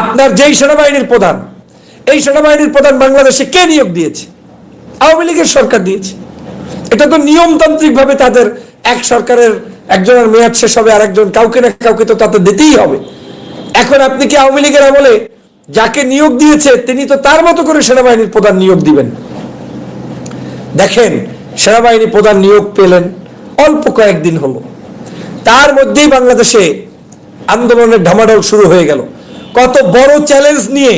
আপনার যেই সেনাবাহিনীর প্রধান, এই সেনাবাহিনীর প্রধান বাংলাদেশে কে নিয়োগ দিয়েছে? আওয়ামী লীগের সরকার দিয়েছে। এটা তো নিয়মতান্ত্রিক ভাবে তাদের এক সরকারের একজনের মেয়াদ শেষ হবে, আরেকজন কাউকে না কাউকে তো তাতে দিতেই হবে। এখন আপনি কি আওয়ামী লীগের আমলে যাকে নিয়োগ দিয়েছে তিনি তো তার মতো করে সেনাবাহিনীর প্রধান নিয়োগ দিবেন? দেখেন, সেনাবাহিনী প্রধান নিয়োগ পেলেন, অল্প কয়েকদিন হলো, তার মধ্যেই বাংলাদেশে আন্দোলনের ঢামাঢোল শুরু হয়ে গেল। কত বড় চ্যালেঞ্জ নিয়ে,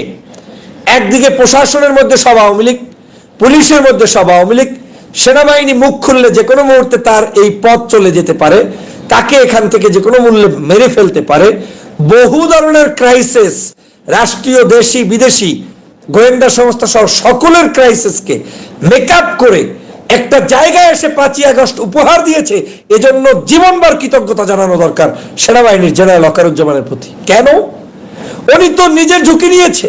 একদিকে প্রশাসনের মধ্যে সব আওয়ামী লীগ, পুলিশের মধ্যে সব আওয়ামী লীগ, সেনাবাহিনী মুখ খুললে যে কোনো মুহূর্তে তার এই পথ চলে যেতে পারে, তাকে এখান থেকে যে কোনো মূল্যে মেরে ফেলতে পারে। বহু ধরনের ক্রাইসিস, রাষ্ট্রীয়, দেশি, বিদেশি গোয়েন্দা সংস্থা সহ সকলের ক্রাইসিসকে মেকআপ করে একটা জায়গায় এসে 5ই আগস্ট উপহার দিয়েছে। এজন্য জীবনভর কৃতজ্ঞতা জানানো দরকার সেনাবাহিনীর জেনারেল ওয়াকারুজ্জামানের প্রতি। কেন? উনি তো নিজের ঝুঁকি নিয়েছে।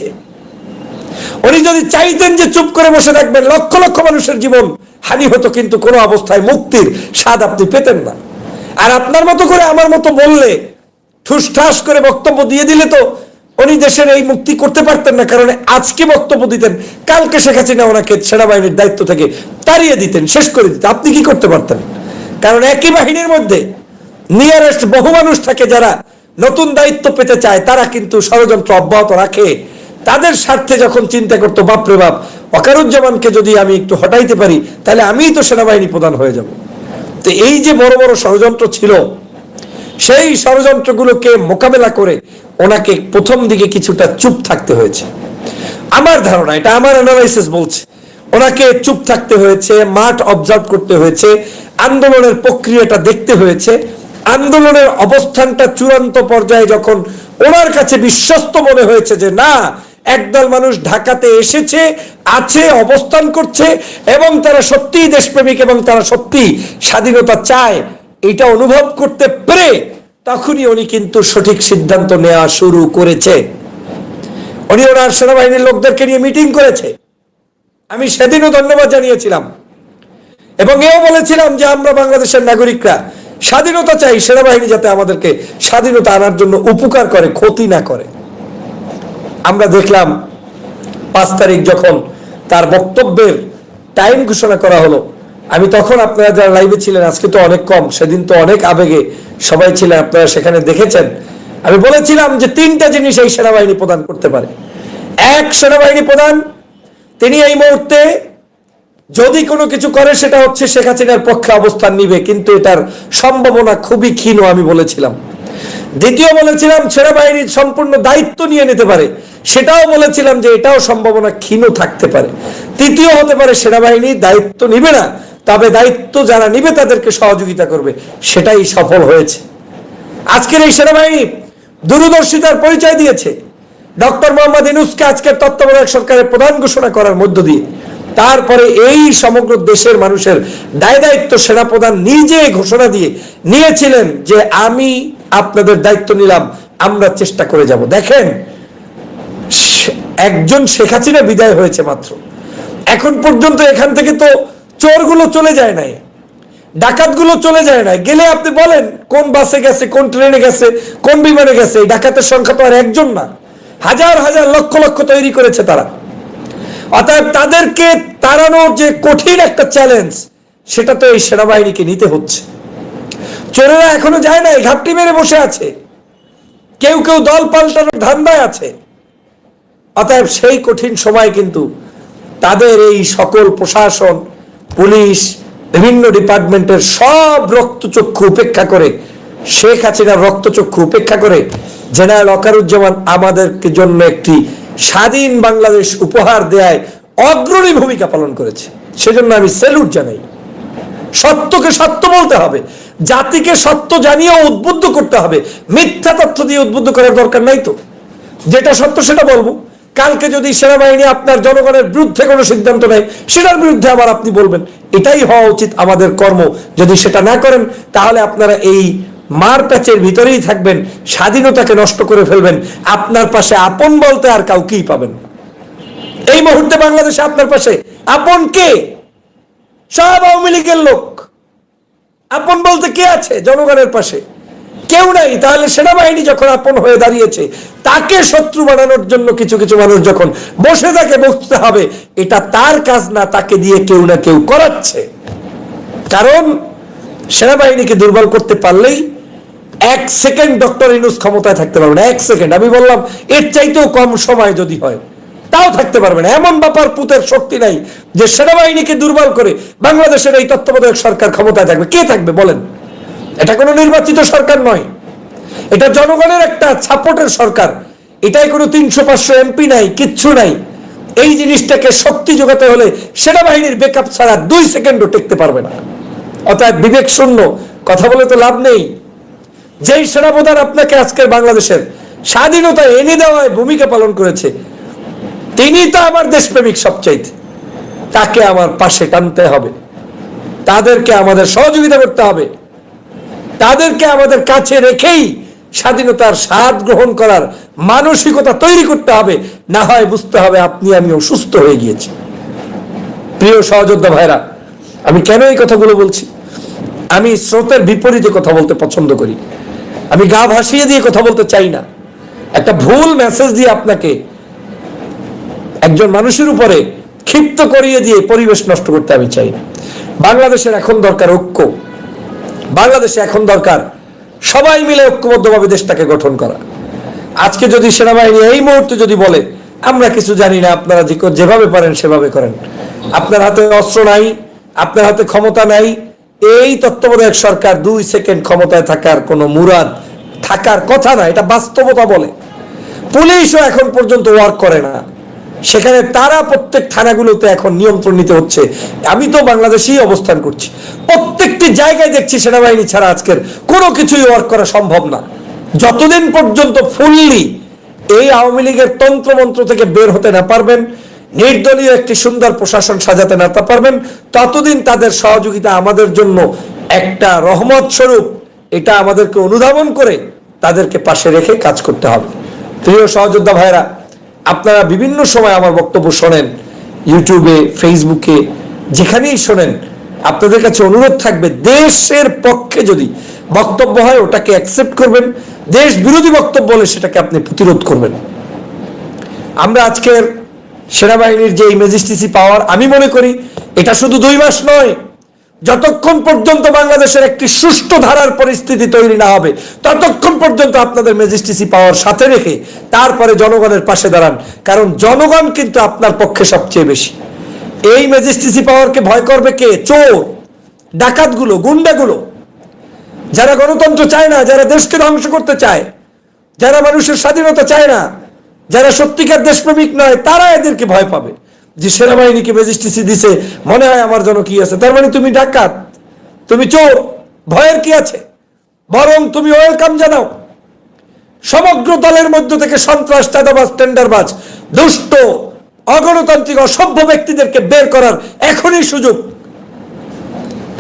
উনি যদি চাইতেন যে চুপ করে বসে থাকবেন, লক্ষ লক্ষ মানুষের জীবন হানি হতো, কিন্তু কোনো অবস্থায় মুক্তির স্বাদ আপনি পেতেন না। আর আপনার মতো করে আমার মতো বললে, ঠুসঠাস করে বক্তব্য দিয়ে দিলে তো উনি দেশের এই মুক্তি করতে পারতেন না। কারণ আজকে বক্তব্য দিতেন, কালকে শেখ হাসিনা ওনাকে সেনাবাহিনীর দায়িত্ব থেকে তাড়িয়ে দিতেন, শেষ করে দিতেন। আপনি কি করতে পারতেন? কারণ একই বাহিনীর মধ্যে নিয়ারেস্ট বহু মানুষ থাকে যারা নতুন দায়িত্ব পেতে চায়, তারা কিন্তু ষড়যন্ত্র অব্যাহত রাখে। তাদের স্বার্থে যখন চিন্তা করতো, বাপরে বাপ, ওয়াকারুজ্জামানকে যদি আমি একটু হটাইতে পারি তাহলে আমিই তো সেনাবাহিনী প্রধান হয়ে যাব। তো এই যে বড় বড় ষড়যন্ত্র ছিল, সেই ষড়যন্ত্রগুলোকে মোকাবেলা করে ওনাকে প্রথম দিকে কিছুটা চুপ থাকতে হয়েছে। আমার ধারণা, এটা আমার অ্যানালাইসিস বলছে, ওনাকে চুপ থাকতে হয়েছে, মাঠ অবজার্ভ করতে হয়েছে, আন্দোলনের প্রক্রিয়াটা দেখতে হয়েছে। আন্দোলনের অবস্থানটা চূড়ান্ত পর্যায়ে যখন ওনার কাছে বিশ্বস্ত মনে হয়েছে যে না, একদল মানুষ ঢাকাতে এসেছে, আছে, অবস্থান করছে এবং তারা সত্যিই দেশপ্রেমিক এবং তারা সত্যি স্বাধীনতা চায়, এটা অনুভব করতে পেরে তখনই উনি কিন্তু সঠিক সিদ্ধান্ত নেওয়া শুরু করেছে। উনি ওনার সেনাবাহিনীর লোকদেরকে নিয়ে মিটিং করেছে। আমি সেদিনও ধন্যবাদ জানিয়েছিলাম এবং এও বলেছিলাম যে আমরা বাংলাদেশের নাগরিকরা স্বাধীনতা চাই, সেনাবাহিনী যাতে আমাদেরকে স্বাধীনতা আনার জন্য উপকার করে, ক্ষতি না করে। আমরা দেখলাম 5 তারিখ যখন তার বক্তব্যের টাইম ঘোষণা করা হলো, আমি তখন, আপনারা যারা লাইভে ছিলেন, আজকে তো অনেক কম, সেদিন তো অনেক আবেগে সবাই ছিলেন, আপনারা সেখানে দেখেছেন, আমি বলেছিলাম যে 3টা জিনিস এই সেনাবাহিনী প্রদান করতে পারে। এক, সেনাবাহিনী প্রধান তিনি এই মুহূর্তে যদি কোনো কিছু করে সেটা হচ্ছে শেখ হাসিনার পক্ষে অবস্থান নিবে, কিন্তু এটার সম্ভাবনা খুবই ক্ষীণ, আমি বলেছিলাম। দ্বিতীয় বলেছিলাম সেনাবাহিনীর সম্পূর্ণ দায়িত্ব নিয়ে নিতে পারে, সেটাও বলেছিলাম যে এটাও সম্ভাবনা ক্ষীণ থাকতে পারে। তৃতীয় হতে পারে সেনাবাহিনী দায়িত্ব নিবে না, তবে দায়িত্ব যারা নিবে তাদেরকে সহযোগিতা করবে, সেটাই সফল হয়েছে। আজকের এই সেনাবাহিনী দূরদর্শিতার পরিচয় দিয়েছে। ডক্টর মোহাম্মদ ইউনূসকে আজকের তত্ত্বাবধায়ক সরকারের প্রধান ঘোষণা করার মধ্য দিয়ে, তারপরে এই সমগ্র দেশের মানুষের দায় দায়িত্ব সেনাপ্রধান নিজে ঘোষণা দিয়ে নিয়েছিলেন যে আমি আপনাদের দায়িত্ব নিলাম, আমরা চেষ্টা করে যাব। দেখেন, একজন শেখ হাসিনা বিদায় হয়েছে মাত্র, এখন পর্যন্ত এখান থেকে তো চোরগুলো চলে যায় নাই, ডাকাতগুলো চলে যায় নাই। গেলে আপনি বলেন কোন বাসে গেছে, কোন ট্রেনে গেছে, কোন বিমানে গেছে। এই ডাকাতের সংখ্যা তো আর একজন না, হাজার হাজার লক্ষ লক্ষ তৈরি করেছে তারা। অতএব তাদেরকে তাড়ানোর যে কঠিন একটা চ্যালেঞ্জ, সেটা তো এই সেনাবাহিনীকে নিতে হচ্ছে। চোরেরা এখনো যায় নাই, ঘাপটি মেরে বসে আছে, কেউ কেউ দল পাল্টানোর ধান্দায় আছে। অতএব সেই কঠিন সময় কিন্তু তাদের এই সকল প্রশাসন, পুলিশ, বিভিন্ন ডিপার্টমেন্টের সব রক্তচক্ষু উপেক্ষা করে, শেখ হাসিনার রক্তচক্ষু উপেক্ষা করে জেনারেল ওয়াকারুজ্জামান আমাদের জন্য একটি স্বাধীন বাংলাদেশ উপহার দেয় অগ্রণী ভূমিকা পালন করেছে। সেজন্য আমি স্যালুট জানাই। সত্যকে সত্য বলতে হবে, জাতিকে সত্য জানিয়ে উদ্বুদ্ধ করতে হবে, মিথ্যা তথ্য দিয়ে উদ্বুদ্ধ করার দরকার নাই। তো যেটা সত্য সেটা বলবো। কালকে যদি সেনাবাহিনী আপনার জনগণের বিরুদ্ধে কোনো সিদ্ধান্ত নেয়, সেটার বিরুদ্ধে আবার আপনি বলবেন, এটাই হওয়া উচিত আমাদের কর্ম। যদি সেটা না করেন তাহলে আপনারা এই মার প্যাচের ভিতরেই থাকবেন, স্বাধীনতাকে নষ্ট করে ফেলবেন, আপনার পাশে আপন বলতে আর কাউকেই পাবেন না। এই মুহূর্তে বাংলাদেশে আপনার পাশে আপন কে? সব আওয়ামী লীগের লোক। আপন বলতে কে আছে জনগণের পাশে? কেউ নাই। তাহলে সেনাবাহিনী যখন আপন হয়ে দাঁড়িয়েছে, তাকে শত্রু বানানোর জন্য কিছু কিছু মানুষ যখন বসে থাকে, বসতে হবে, এটা তার কাজ না, তাকে দিয়ে কেউ না কেউ করাচ্ছে। কারণ সেনাবাহিনীকে দুর্বল করতে পারলেই 1 সেকেন্ড ডক্টর ইউনূস ক্ষমতায় থাকতে পারবে না। 1 সেকেন্ড, আমি বললাম এর চাইতেও কম সময় যদি হয় তাও থাকতে পারবে না। এমন ব্যাপার পুতের শক্তি নাই যে সেনাবাহিনীকে দুর্বল করে বাংলাদেশের এই তত্ত্বাবধায়ক সরকার ক্ষমতায় থাকবে। কে থাকবে বলেন? এটা কোনো নির্বাচিত সরকার নয়, এটা জনগণের একটা সাপোর্টের সরকার। এটাই কোনো 300-500 এমপি নাই, কিচ্ছু নাই। এই জিনিসটাকে শক্তি যোগাতে হলে সেনাবাহিনীর ব্যাকআপ ছাড়া 2 সেকেন্ডও টেকতে পারবে না। অর্থাৎ বিবেক শূন্য কথা বলে তো লাভ নেই। যেই সেনাপ্রধান আপনাকে আজকের বাংলাদেশের স্বাধীনতা এনে দেওয়ায় ভূমিকা পালন করেছে, তিনি তো আমার দেশপ্রেমিক সবচাইতে। তাকে আমার পাশে টানতে হবে, তাদেরকে আমাদের সহযোগিতা করতে হবে, তাদেরকে আমাদের কাছে রেখেই স্বাধীনতার স্বাদ গ্রহণ করার মানসিকতা তৈরি করতে হবে। না হয় বুঝতে হবে আপনি আমি অসুস্থ হয়ে গিয়েছি। প্রিয় সহযোদ্ধা ভাইরা, আমি কেন এই কথাগুলো বলছি? আমি স্রোতের বিপরীতে কথা বলতে পছন্দ করি। আমি গা ভাসিয়ে দিয়ে কথা বলতে চাই না। একটা ভুল মেসেজ দিয়ে আপনাকে একজন মানুষের উপরে ক্ষিপ্ত করিয়ে দিয়ে পরিবেশ নষ্ট করতে আমি চাই না। বাংলাদেশের এখন দরকার ঐক্য। বাংলাদেশে এখন দরকার সবাই মিলে ঐক্যবদ্ধভাবে দেশটাকে গঠন করা। আজকে যদি সেনাবাহিনী এই মুহূর্তে যদি বলে আমরা কিছু জানি না, আপনারা যেভাবে পারেন সেভাবে করেন, আপনার হাতে অস্ত্র নাই, আপনার হাতে ক্ষমতা নাই, এই তত্ত্বাবধায়ক সরকার 2 সেকেন্ড ক্ষমতায় থাকার কোনো মুরাদ থাকার কথা না। এটা বাস্তবতা বলে। পুলিশও এখন পর্যন্ত ওয়ার্ক করে না, সেখানে তারা প্রত্যেক থানাগুলোতে এখন নিয়ন্ত্রণ নিতে হচ্ছে। আমি তো বাংলাদেশেই অবস্থান করছি, প্রত্যেকটি জায়গায় দেখছি সেনাবাহিনী ছাড়া আজকের কোনো কিছুই ওয়ার্ক করা সম্ভব না। যতদিন পর্যন্ত ফুললি এই আওয়ামী লীগের তন্ত্রমন্ত্র থেকে বের হতে না পারবেন, নির্দলীয় একটি সুন্দর প্রশাসন সাজাতে না পারবেন, ততদিন তাদের সহযোগিতা আমাদের জন্য একটা রহমত স্বরূপ। এটা আমাদেরকে অনুধাবন করে তাদেরকে পাশে রেখে কাজ করতে হবে। প্রিয় সহযোদ্ধা ভাইরা, আপনারা বিভিন্ন সময় আমার বক্তব্য শোনেন, ইউটিউবে, ফেসবুকে, যেখানেই শোনেন, আপনাদের কাছে অনুরোধ থাকবে দেশের পক্ষে যদি বক্তব্য হয় ওটাকে অ্যাকসেপ্ট করবেন, দেশ বিরোধী বক্তব্য হলে সেটাকে আপনি প্রতিরোধ করবেন। আমরা আজকের সেনাবাহিনীর যে ম্যাজিস্ট্রেসি পাওয়ার, আমি মনে করি এটা শুধু 2 মাস নয়, যতক্ষণ পর্যন্ত বাংলাদেশের একটি সুষ্ঠু ধারার পরিস্থিতি তৈরি না হবে ততক্ষণ পর্যন্ত আপনাদের ম্যাজিস্ট্রেসি পাওয়ার সাথে রেখে তারপরে জনগণের পাশে দাঁড়ান। কারণ জনগণ কিন্তু আপনার পক্ষে সবচেয়ে বেশি। এই ম্যাজিস্ট্রেসি পাওয়ারকে ভয় করবে কে? চোর, ডাকাতগুলো, গুন্ডাগুলো, যারা গণতন্ত্র চায় না, যারা দেশকে ধ্বংস করতে চায়, যারা মানুষের স্বাধীনতা চায় না, যারা সত্যিকার দেশপ্রেমিক নয়, তারা এদেরকে ভয় পাবে। যে সেনাবাহিনীকে ম্যাজিস্ট্রেসি দিছে, মনে হয় আমার জন্য কি আছে, তার মানে তুমি ডাকাত, তুমি চোর, ভয়ের কি আছে? বরং তুমি ওয়েলকাম জানাও। সমগ্র দলের মধ্য থেকে সন্ত্রাস, চাঁদাবাজ, টেন্ডারবাজ, দুষ্ট, অগণতান্ত্রিক, অসভ্য ব্যক্তিদেরকে বের করার এখনই সুযোগ।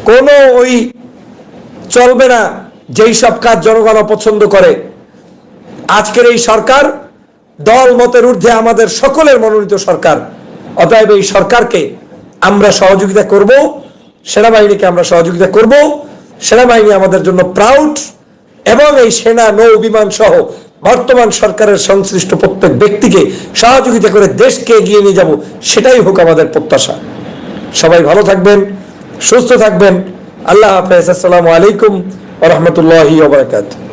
কোনো ওই চলবে না যেই সব কাজ জনগণ অপছন্দ করে। আজকের এই সরকার দল মতের ঊর্ধ্বে আমাদের সকলের মনোনীত সরকার। অতএব এই সরকারকে আমরা সহযোগিতা করব, সেনাবাহিনীকে আমরা সহযোগিতা করব। সেনাবাহিনী আমাদের জন্য প্রাউড, এবং এই সেনা, নৌ, বিমান সহ বর্তমান সরকারের সংশ্লিষ্ট প্রত্যেক ব্যক্তিকে সহযোগিতা করে দেশকে এগিয়ে নিয়ে যাব, সেটাই হোক আমাদের প্রত্যাশা। সবাই ভালো থাকবেন, সুস্থ থাকবেন। আল্লাহ হাফেজ। আসসালামু আলাইকুম ওয়া রাহমাতুল্লাহি ওয়া বারাকাতুহু।